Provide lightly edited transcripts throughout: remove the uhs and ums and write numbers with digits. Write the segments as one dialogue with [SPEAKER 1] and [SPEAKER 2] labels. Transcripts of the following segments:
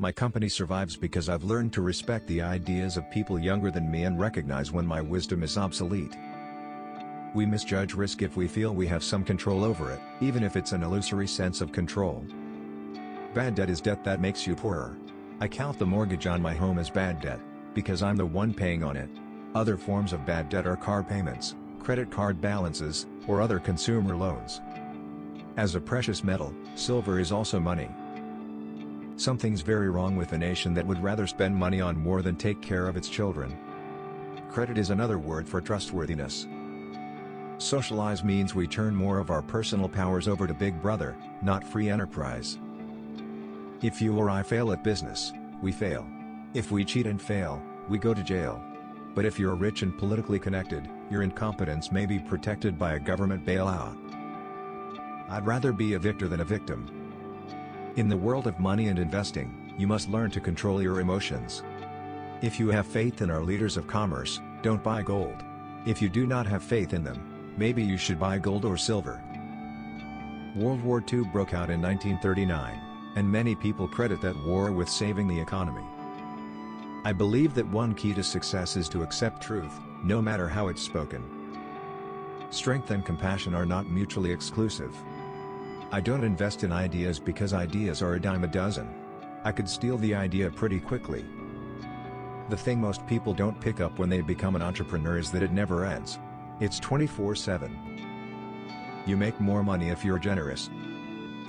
[SPEAKER 1] My company survives because I've learned to respect the ideas of people younger than me and recognize when my wisdom is obsolete. We misjudge risk if we feel we have some control over it, even if it's an illusory sense of control. Bad debt is debt that makes you poorer. I count the mortgage on my home as bad debt, because I'm the one paying on it. Other forms of bad debt are car payments, credit card balances, or other consumer loans. As a precious metal, silver is also money. Something's very wrong with a nation that would rather spend money on war than take care of its children. Credit is another word for trustworthiness. Socialize means we turn more of our personal powers over to Big Brother, not free enterprise. If you or I fail at business, we fail. If we cheat and fail, we go to jail. But if you're rich and politically connected, your incompetence may be protected by a government bailout. I'd rather be a victor than a victim. In the world of money and investing, you must learn to control your emotions. If you have faith in our leaders of commerce, don't buy gold. If you do not have faith in them, maybe you should buy gold or silver. World War II broke out in 1939, and many people credit that war with saving the economy. I believe that one key to success is to accept truth, no matter how it's spoken. Strength and compassion are not mutually exclusive. I don't invest in ideas because ideas are a dime a dozen. I could steal the idea pretty quickly. The thing most people don't pick up when they become an entrepreneur is that it never ends. It's 24/7. You make more money if you're generous.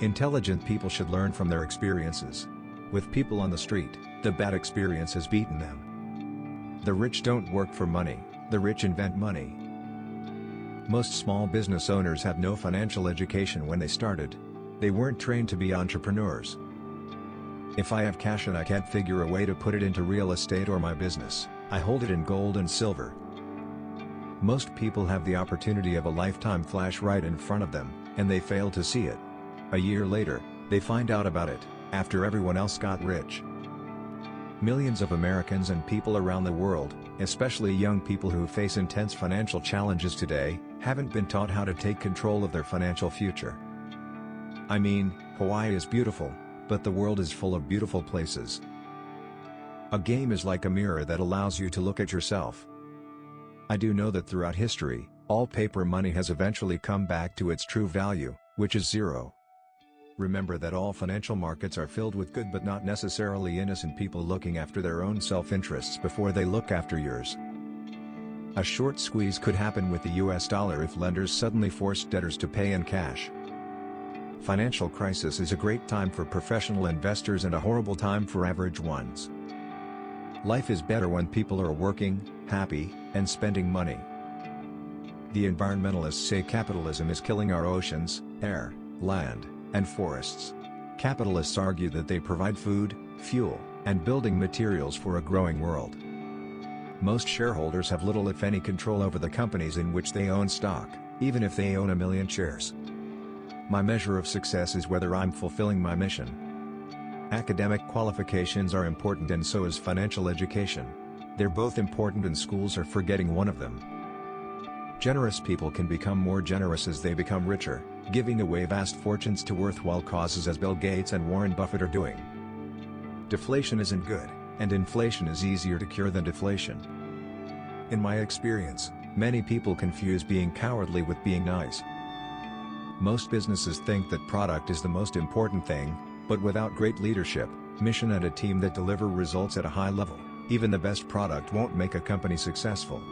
[SPEAKER 1] Intelligent people should learn from their experiences. With people on the street, the bad experience has beaten them. The rich don't work for money, the rich invent money. Most small business owners have no financial education when they started. They weren't trained to be entrepreneurs. If I have cash and I can't figure a way to put it into real estate or my business, I hold it in gold and silver. Most people have the opportunity of a lifetime flash right in front of them, and they fail to see it. A year later, they find out about it, after everyone else got rich. Millions of Americans and people around the world, especially young people who face intense financial challenges today, haven't been taught how to take control of their financial future. I mean, Hawaii is beautiful, but the world is full of beautiful places. A game is like a mirror that allows you to look at yourself. I do know that throughout history, all paper money has eventually come back to its true value, which is zero. Remember that all financial markets are filled with good but not necessarily innocent people looking after their own self-interests before they look after yours. A short squeeze could happen with the US dollar if lenders suddenly forced debtors to pay in cash. Financial crisis is a great time for professional investors and a horrible time for average ones. Life is better when people are working, happy, and spending money. The environmentalists say capitalism is killing our oceans, air, land, and forests. Capitalists argue that they provide food, fuel, and building materials for a growing world. Most shareholders have little if any control over the companies in which they own stock, even if they own 1 million shares. My measure of success is whether I'm fulfilling my mission. Academic qualifications are important and so is financial education. They're both important and schools are forgetting one of them. Generous people can become more generous as they become richer, giving away vast fortunes to worthwhile causes as Bill Gates and Warren Buffett are doing. Deflation isn't good, and inflation is easier to cure than deflation. In my experience, many people confuse being cowardly with being nice. Most businesses think that product is the most important thing, but without great leadership, mission and a team that deliver results at a high level, even the best product won't make a company successful.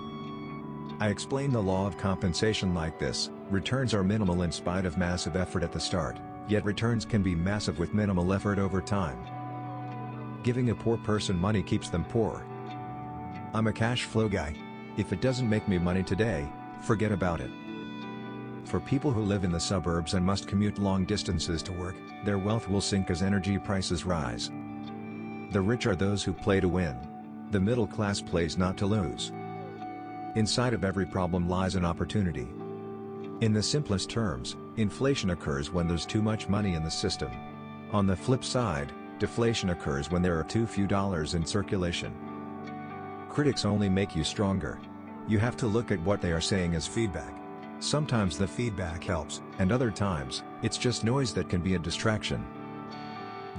[SPEAKER 1] I explain the law of compensation like this: returns are minimal in spite of massive effort at the start, yet returns can be massive with minimal effort over time. Giving a poor person money keeps them poor. I'm a cash flow guy. If it doesn't make me money today, forget about it. For people who live in the suburbs and must commute long distances to work, their wealth will sink as energy prices rise. The rich are those who play to win. The middle class plays not to lose. Inside of every problem lies an opportunity. In the simplest terms, inflation occurs when there's too much money in the system. On the flip side, deflation occurs when there are too few dollars in circulation. Critics only make you stronger. You have to look at what they are saying as feedback. Sometimes the feedback helps, and other times, it's just noise that can be a distraction.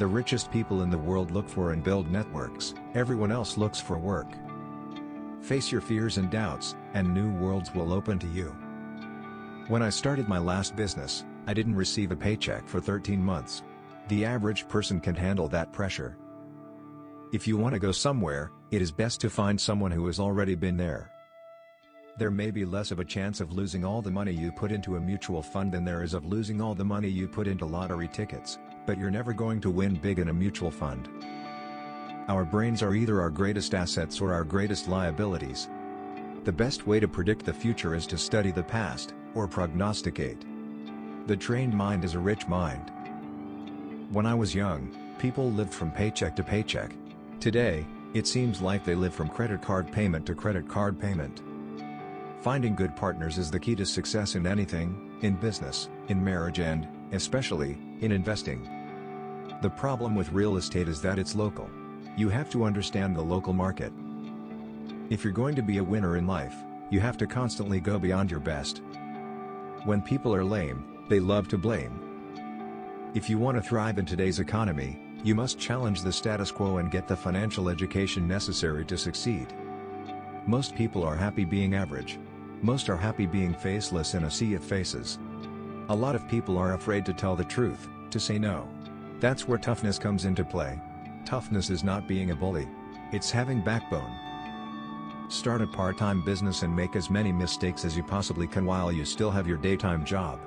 [SPEAKER 1] The richest people in the world look for and build networks, everyone else looks for work. Face your fears and doubts, and new worlds will open to you. When I started my last business, I didn't receive a paycheck for 13 months. The average person can handle that pressure. If you want to go somewhere, it is best to find someone who has already been there. There may be less of a chance of losing all the money you put into a mutual fund than there is of losing all the money you put into lottery tickets, but you're never going to win big in a mutual fund. Our brains are either our greatest assets or our greatest liabilities. The best way to predict the future is to study the past, or prognosticate. The trained mind is a rich mind. When I was young, people lived from paycheck to paycheck. Today, it seems like they live from credit card payment to credit card payment. Finding good partners is the key to success in anything, in business, in marriage and, especially, in investing. The problem with real estate is that it's local. You have to understand the local market. If you're going to be a winner in life, you have to constantly go beyond your best. When people are lame, they love to blame. If you want to thrive in today's economy, you must challenge the status quo and get the financial education necessary to succeed. Most people are happy being average. Most are happy being faceless in a sea of faces. A lot of people are afraid to tell the truth, to say no. That's where toughness comes into play. Toughness is not being a bully. It's having backbone. Start a part-time business and make as many mistakes as you possibly can while you still have your daytime job.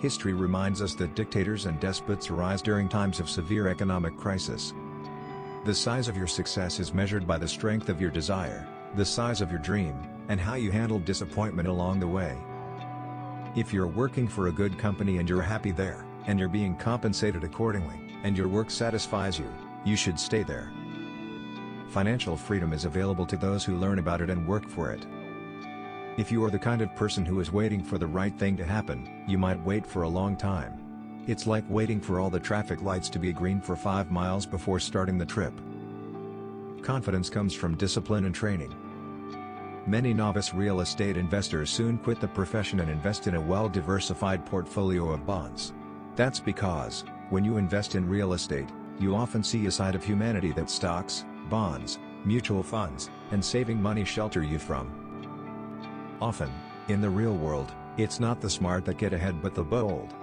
[SPEAKER 1] History reminds us that dictators and despots arise during times of severe economic crisis. The size of your success is measured by the strength of your desire, the size of your dream, and how you handle disappointment along the way. If you're working for a good company and you're happy there, and you're being compensated accordingly, and your work satisfies you, you should stay there. Financial freedom is available to those who learn about it and work for it. If you are the kind of person who is waiting for the right thing to happen, you might wait for a long time. It's like waiting for all the traffic lights to be green for 5 miles before starting the trip. Confidence comes from discipline and training. Many novice real estate investors soon quit the profession and invest in a well-diversified portfolio of bonds. That's because, when you invest in real estate, you often see a side of humanity that stocks, bonds, mutual funds, and saving money shelter you from. Often, in the real world, it's not the smart that get ahead but the bold.